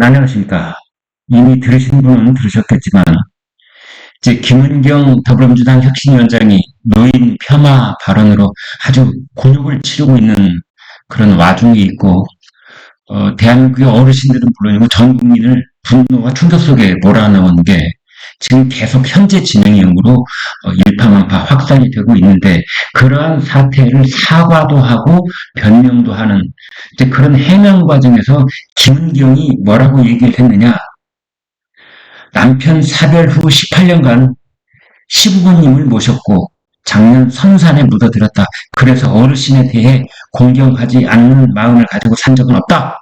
안녕하십니까. 이미 들으신 분은 들으셨겠지만, 이제 김은경 더불어민주당 혁신위원장이 노인 폄하 발언으로 아주 곤욕을 치르고 있는 그런 와중에 있고, 대한민국의 어르신들은 물론이고 전 국민을 분노와 충격 속에 몰아넣은 게 지금 계속 현재 진행형으로 일파만파 확산이 되고 있는데, 그러한 사태를 사과도 하고 변명도 하는 이제 그런 해명 과정에서 김은경이 뭐라고 얘기를 했느냐. 남편 사별 후 18년간 시부모님을 모셨고 작년 선산에 묻어들었다. 그래서 어르신에 대해 공경하지 않는 마음을 가지고 산 적은 없다.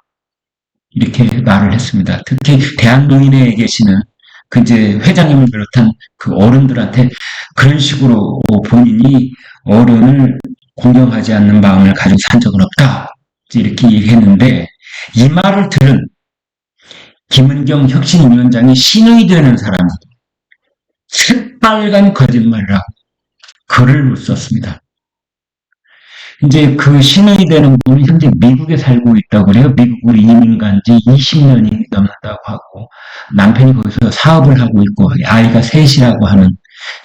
이렇게 말을 했습니다. 특히 대한노인회에 계시는 그 이제 회장님을 비롯한 그 어른들한테 그런 식으로 본인이 어른을 공경하지 않는 마음을 가지고 산 적은 없다. 이렇게 얘기했는데, 이 말을 들은 김은경 혁신위원장이 신의 되는 사람이 새빨간 거짓말이라고 글을 썼습니다. 이제 그 신의 되는 분은 현재 미국에 살고 있다고 그래요. 미국으로 이민 간 지 20년이 넘는다고 하고, 남편이 거기서 사업을 하고 있고, 아이가 셋이라고 하는,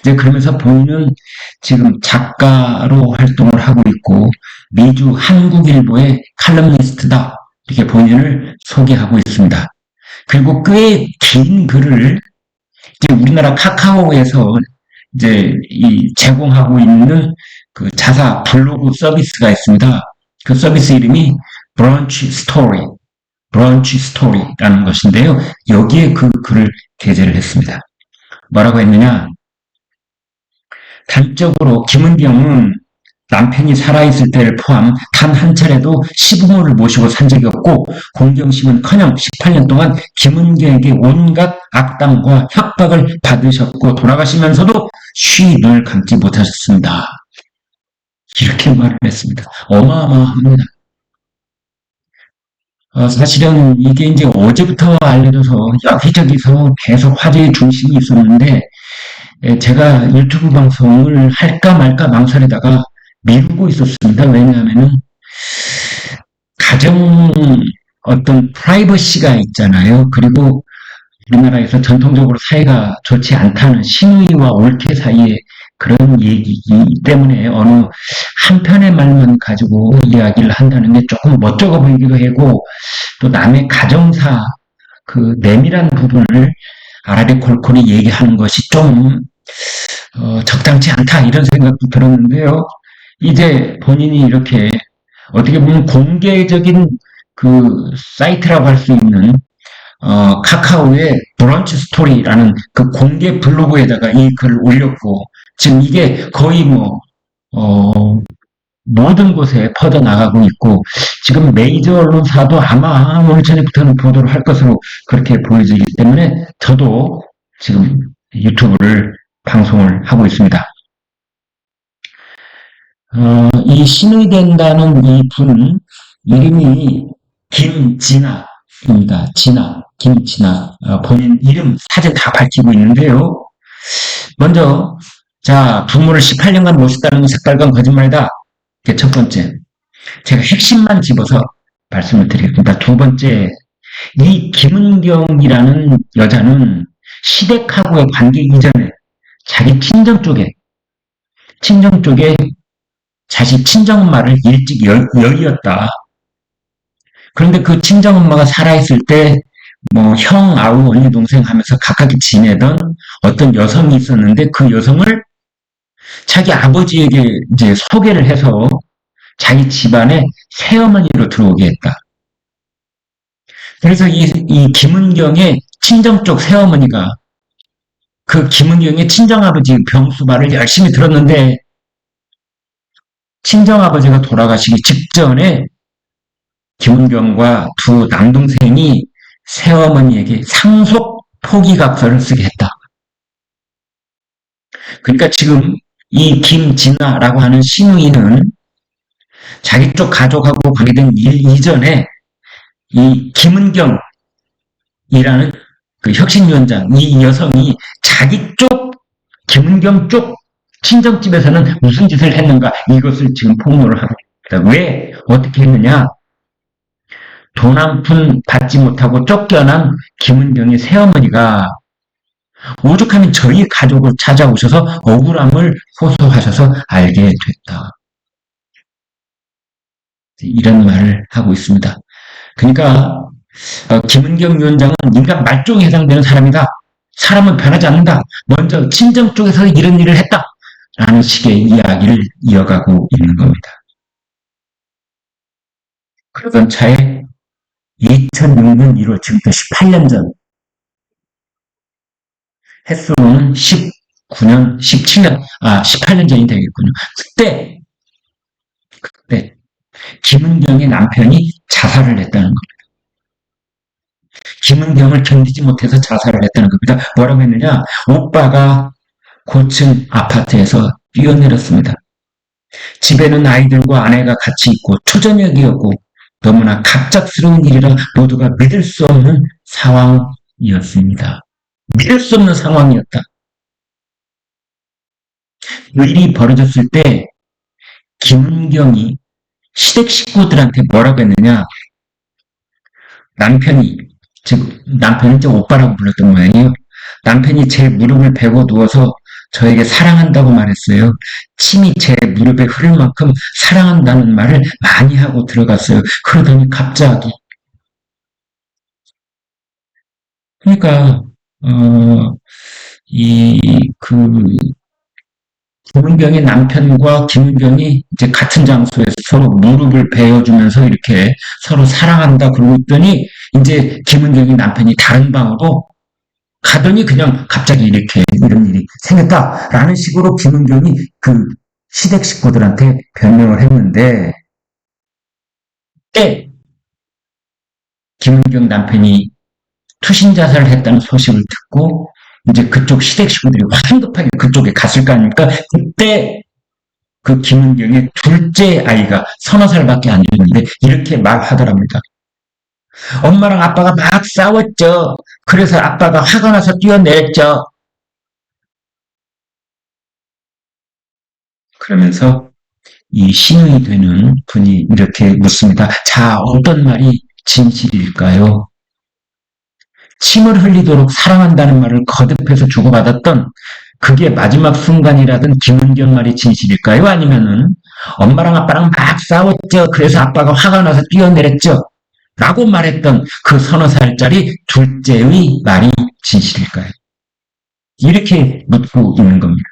이제 그러면서 본인은 지금 작가로 활동을 하고 있고, 미주 한국일보의 칼럼니스트다. 이렇게 본인을 소개하고 있습니다. 그리고 꽤 긴 글을 이제 우리나라 카카오에서 이제 이 제공하고 있는 그 자사 블로그 서비스가 있습니다. 그 서비스 이름이 브런치 스토리라는 것인데요. 여기에 그 글을 게재를 했습니다. 뭐라고 했느냐? 단적으로 김은경은 남편이 살아있을 때를 포함 단 한 차례도 시부모를 모시고 산 적이 없고, 공경심은커녕 18년 동안 김은경에게 온갖 악담과 협박을 받으셨고, 돌아가시면서도 쉬 눈을 감지 못하셨습니다. 이렇게 말을 했습니다. 어마어마합니다. 사실은 이게 이제 어제부터 알려져서 여기저기서 계속 화제의 중심이 있었는데, 제가 유튜브 방송을 할까 말까 망설이다가 미루고 있었습니다. 왜냐하면은 가정 어떤 프라이버시가 있잖아요. 그리고 우리나라에서 전통적으로 사이가 좋지 않다는 신의와 옳게 사이에 그런 얘기이기 때문에 어느 한편의 말만 가지고 이야기를 한다는 게 조금 멋쩍어 보이기도 하고, 또 남의 가정사 그 내밀한 부분을 아라리콜콜이 얘기하는 것이 좀 적당치 않다, 이런 생각도 들었는데요. 이제 본인이 이렇게 어떻게 보면 공개적인 그 사이트라고 할 수 있는 카카오의 브런치 스토리라는 그 공개 블로그에다가 이 글을 올렸고, 지금 이게 거의 모든 곳에 퍼져나가고 있고, 지금 메이저 언론사도 아마 오늘 저녁부터는 보도를 할 것으로 그렇게 보여지기 때문에 저도 지금 유튜브를 방송을 하고 있습니다. 이 신의 된다는 이 분 이름이 김진아입니다. 김진아. 본인 이름 사진 다 밝히고 있는데요. 먼저 자, 부모를 18년간 모셨다는 건 색깔건 거짓말이다. 이게 첫 번째. 제가 핵심만 집어서 말씀을 드리겠습니다. 두 번째, 이 김은경이라는 여자는 시댁하고의 관계 이전에 자기 친정 쪽에 자기 친정엄마를 일찍 여의었다. 그런데 그 친정엄마가 살아있을 때 형, 아우, 언니, 동생 하면서 각각이 지내던 어떤 여성이 있었는데, 그 여성을 자기 아버지에게 이제 소개를 해서 자기 집안에 새어머니로 들어오게 했다. 그래서 이 김은경의 친정 쪽 새어머니가 그 김은경의 친정아버지 병수발을 열심히 들었는데, 친정아버지가 돌아가시기 직전에 김은경과 두 남동생이 새어머니에게 상속 포기각서를 쓰게 했다. 그러니까 지금 이 김진아라고 하는 신우이는 자기 쪽 가족하고 관계된 일 이전에 이 김은경이라는 그 혁신위원장, 이 여성이 자기 쪽, 김은경 쪽 친정집에서는 무슨 짓을 했는가, 이것을 지금 폭로를 하고 있다. 왜? 어떻게 했느냐? 돈 한 푼 받지 못하고 쫓겨난 김은경의 새어머니가 오죽하면 저희 가족을 찾아오셔서 억울함을 호소하셔서 알게 됐다. 이런 말을 하고 있습니다. 그러니까 김은경 위원장은 인간 말종에 해당되는 사람이다. 사람은 변하지 않는다. 먼저 친정 쪽에서 이런 일을 했다. 라는 식의 이야기를 이어가고 있는 겁니다. 그러던 차에 2006년 1월, 지금부터 18년 전, 햇수로는 19년, 17년, 18년 전이 되겠군요. 그때 김은경의 남편이 자살을 했다는 겁니다. 김은경을 견디지 못해서 자살을 했다는 겁니다. 뭐라고 했느냐? 오빠가 고층 아파트에서 뛰어내렸습니다. 집에는 아이들과 아내가 같이 있고 초저녁이었고 너무나 갑작스러운 일이라 모두가 믿을 수 없는 상황이었습니다. 믿을 수 없는 상황이었다. 이 일이 벌어졌을 때 김은경이 시댁 식구들한테 뭐라고 했느냐? 남편이 이제 오빠라고 불렀던 모양이에요. 남편이 제 무릎을 베고 누워서 저에게 사랑한다고 말했어요. 침이 제 무릎에 흐를 만큼 사랑한다는 말을 많이 하고 들어갔어요. 그러더니 갑자기. 그러니까, 김은경의 남편과 김은경이 이제 같은 장소에서 서로 무릎을 베어주면서 이렇게 서로 사랑한다 그러고 있더니 이제 김은경이 남편이 다른 방으로 가더니 그냥 갑자기 이렇게 이런 일이 생겼다라는 식으로 김은경이 그 시댁 식구들한테 변명을 했는데 그때 김은경 남편이 투신 자살을 했다는 소식을 듣고 이제 그쪽 시댁 식구들이 황급하게 그쪽에 갔을 거 아닙니까? 그때 그 김은경의 둘째 아이가 30살밖에 안 됐는데 이렇게 말하더랍니다. 엄마랑 아빠가 막 싸웠죠. 그래서 아빠가 화가 나서 뛰어내렸죠. 그러면서 이 신흥이 되는 분이 이렇게 묻습니다. 자, 어떤 말이 진실일까요? 침을 흘리도록 사랑한다는 말을 거듭해서 주고받았던 그게 마지막 순간이라던 김은경 말이 진실일까요? 아니면은 엄마랑 아빠랑 막 싸웠죠. 그래서 아빠가 화가 나서 뛰어내렸죠. 라고 말했던 그 30살짜리 둘째의 말이 진실일까요? 이렇게 묻고 있는 겁니다.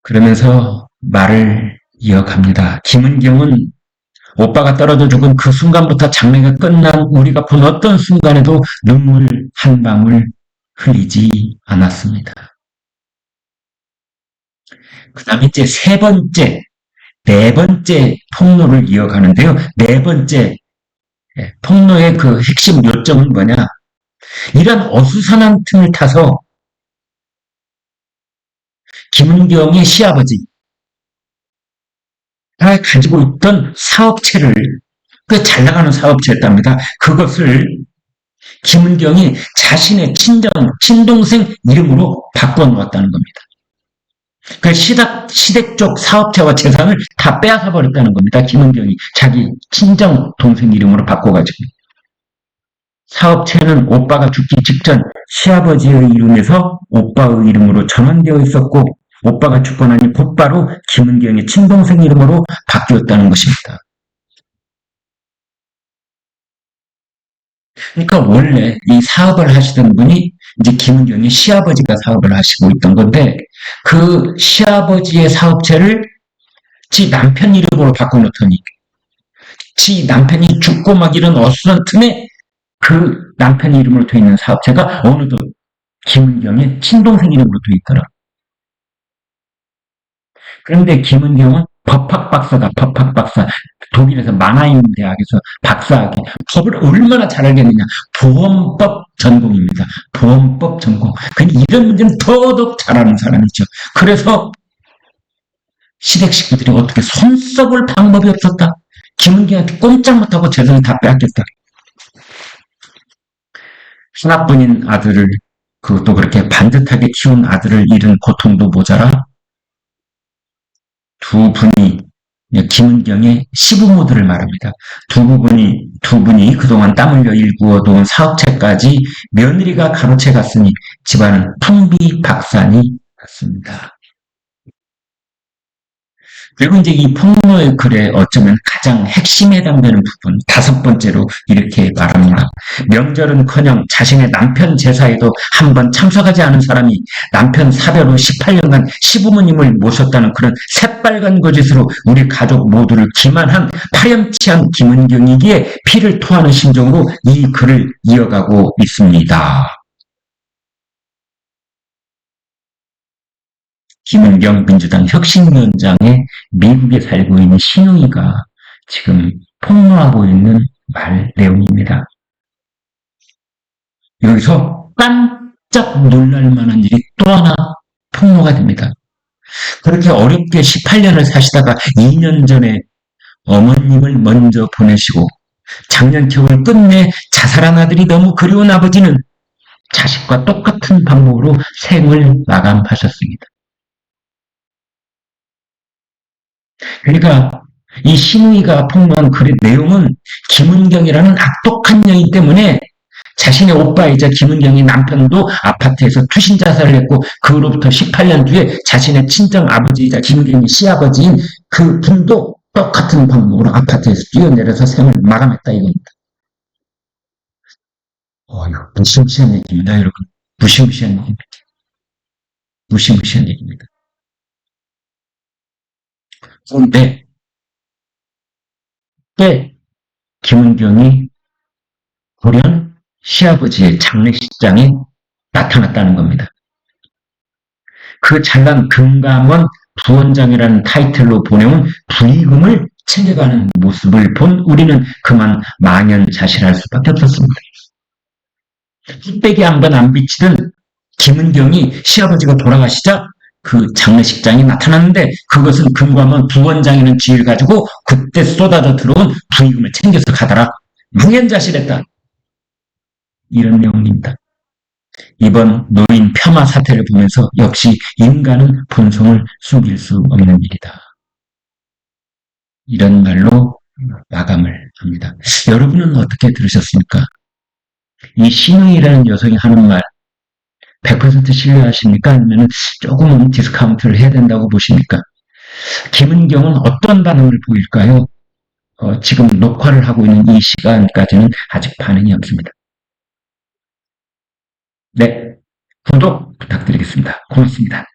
그러면서 말을 이어갑니다. 김은경은 오빠가 떨어져 죽은 그 순간부터 장래가 끝난 우리가 본 어떤 순간에도 눈물 한 방울 흘리지 않았습니다. 그 다음에 이제 네 번째 폭로를 이어가는데요. 네 번째 폭로의 그 핵심 요점은 뭐냐? 이런 어수선한 틈을 타서 김은경의 시아버지가 가지고 있던 사업체를 그 잘 나가는 사업체였답니다. 그것을 김은경이 자신의 친동생 이름으로 바꿔놓았다는 겁니다. 그 시댁 쪽 사업체와 재산을 다 빼앗아 버렸다는 겁니다. 김은경이 자기 친정 동생 이름으로 바꿔가지고. 사업체는 오빠가 죽기 직전 시아버지의 이름에서 오빠의 이름으로 전환되어 있었고 오빠가 죽고 나니 곧바로 김은경의 친동생 이름으로 바뀌었다는 것입니다. 그러니까 원래 이 사업을 하시던 분이 이제 김은경의 시아버지가 사업을 하시고 있던 건데 그 시아버지의 사업체를 지 남편 이름으로 바꿔놓더니 지 남편이 죽고 막 이런 어수선 틈에 그 남편 이름으로 돼 있는 사업체가 어느덧 김은경의 친동생 이름으로 돼 있더라. 그런데 김은경은 법학 박사다, 법학 박사. 독일에서 마나임 대학에서 박사학위. 법을 얼마나 잘 알겠느냐. 보험법 전공입니다. 보험법 전공. 그냥 이런 문제는 더더욱 잘하는 사람이죠. 그래서 시댁 식구들이 어떻게 손 써볼 방법이 없었다. 김은경한테 꼼짝 못하고 재산을 다 빼앗겼다. 하나뿐인 아들을, 그것도 그렇게 반듯하게 키운 아들을 잃은 고통도 모자라 두 분이 김은경의 시부모들을 말합니다. 두 분이 그동안 땀 흘려 일구어놓은 사업체까지 며느리가 가로채 갔으니 집안은 풍비박산이 났습니다. 그리고 이제 이 폭로의 글에 어쩌면 가장 핵심에 해당되는 부분, 다섯 번째로 이렇게 말합니다. 명절은커녕 자신의 남편 제사에도 한 번 참석하지 않은 사람이 남편 사별로 18년간 시부모님을 모셨다는 그런 새빨간 거짓으로 우리 가족 모두를 기만한 파렴치한 김은경이기에 피를 토하는 심정으로 이 글을 이어가고 있습니다. 김은경 민주당 혁신위원장의 미국에 살고 있는 시누이가 지금 폭로하고 있는 말 내용입니다. 여기서 깜짝 놀랄 만한 일이 또 하나 폭로가 됩니다. 그렇게 어렵게 18년을 사시다가 2년 전에 어머님을 먼저 보내시고 작년 겨울 끝내 자살한 아들이 너무 그리운 아버지는 자식과 똑같은 방법으로 생을 마감하셨습니다. 그러니까 이 신우이가 폭로한 글의 내용은 김은경이라는 악독한 여인 때문에 자신의 오빠이자 김은경의 남편도 아파트에서 투신 자살을 했고 그로부터 18년 뒤에 자신의 친정 아버지이자 김은경의 시아버지인 그 분도 똑같은 방법으로 아파트에서 뛰어내려서 생을 마감했다 이겁니다. 이거 무시무시한 얘기입니다, 여러분. 무시무시한 얘기입니다. 무시무시한 얘기입니다. 그런데 때 김은경이 돌연 시아버지의 장례식장에 나타났다는 겁니다. 그 잘난 금감원 부원장이라는 타이틀로 보내온 부의금을 챙겨가는 모습을 본 우리는 그만 망연자실할 수밖에 없었습니다. 뚝배기 한 번 안 비치던 김은경이 시아버지가 돌아가시자 그 장례식장이 나타났는데 그것은 금감원 부원장이라는 지위를 가지고 그때 쏟아져 들어온 부의금을 챙겨서 가더라. 망연자실했다. 이런 내용입니다. 이번 노인 폄하 사태를 보면서 역시 인간은 본성을 숨길 수 없는 일이다. 이런 말로 마감을 합니다. 여러분은 어떻게 들으셨습니까? 이 신우이라는 여성이 하는 말 100% 신뢰하십니까? 아니면 조금은 디스카운트를 해야 된다고 보십니까? 김은경은 어떤 반응을 보일까요? 지금 녹화를 하고 있는 이 시간까지는 아직 반응이 없습니다. 네, 구독 부탁드리겠습니다. 고맙습니다.